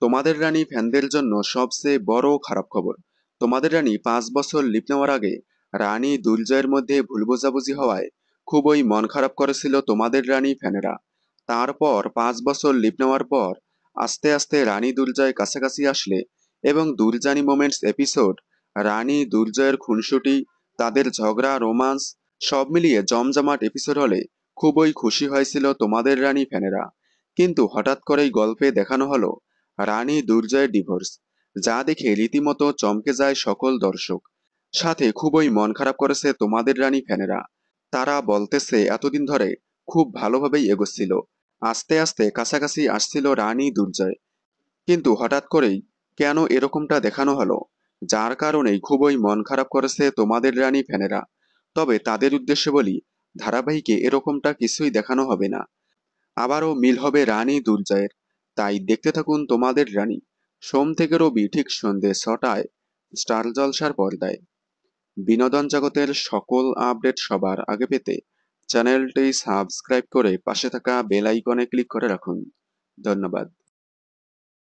তোমাদের রানী ফ্যানদের জন্য সবচেয়ে বড় খারাপ খবর। তোমাদের রানী 5 বছর লিপ নেওয়ার আগে রানী দুলজয়ের মধ্যে ভুল বোঝাবুঝি হওয়ায় খুবই মন খারাপ করেছিল তোমাদের রানী ফ্যানেরা। তারপর 5 বছর লিপ নেওয়ার পর আস্তে আস্তে রানী দুলজয় কাছাকাছি আসলে এবং দুলজানি মোমেন্টস এপিসোড, রানী দুলজয়ের খুনসুটি, তাদের ঝগড়া, রোমান্স সব মিলিয়ে জমজমাট এপিসোড হলে খুবই খুশি হয়েছিল তোমাদের রানী ফ্যানেরা। কিন্তু হঠাৎ করেই গল্পে দেখানো হলো রানী দুর্জয়ের ডিভোর্স, যা দেখে রীতিমতো চমকে যায় সকল দর্শক। সাথে খুবই মন খারাপ করেছে তোমাদের রানী ফ্যানেরা। তারা বলতেছে এতদিন ধরে খুব ভালোভাবেই এগোচ্ছিল, আস্তে আস্তে কাছাকাছি আসছিল রানী দুর্জয়, কিন্তু হঠাৎ করেই কেন এরকমটা দেখানো হলো, যার কারণেই খুবই মন খারাপ করেছে তোমাদের রানী ফ্যানেরা। তবে তাদের উদ্দেশ্যে বলি, ধারাবাহিকে এরকমটা কিছুই দেখানো হবে না, আবারও মিল হবে রানী দুর্জয়ের। তাই দেখতে থাকুন তোমাদের রানী, সোম থেকে রবি ঠিক সন্ধ্যে 6টায় স্টার জলসার পর্দায়। বিনোদন জগতের সকল আপডেট সবার আগে পেতে চ্যানেলটি সাবস্ক্রাইব করে পাশে থাকা বেল আইকনে ক্লিক করে রাখুন। ধন্যবাদ।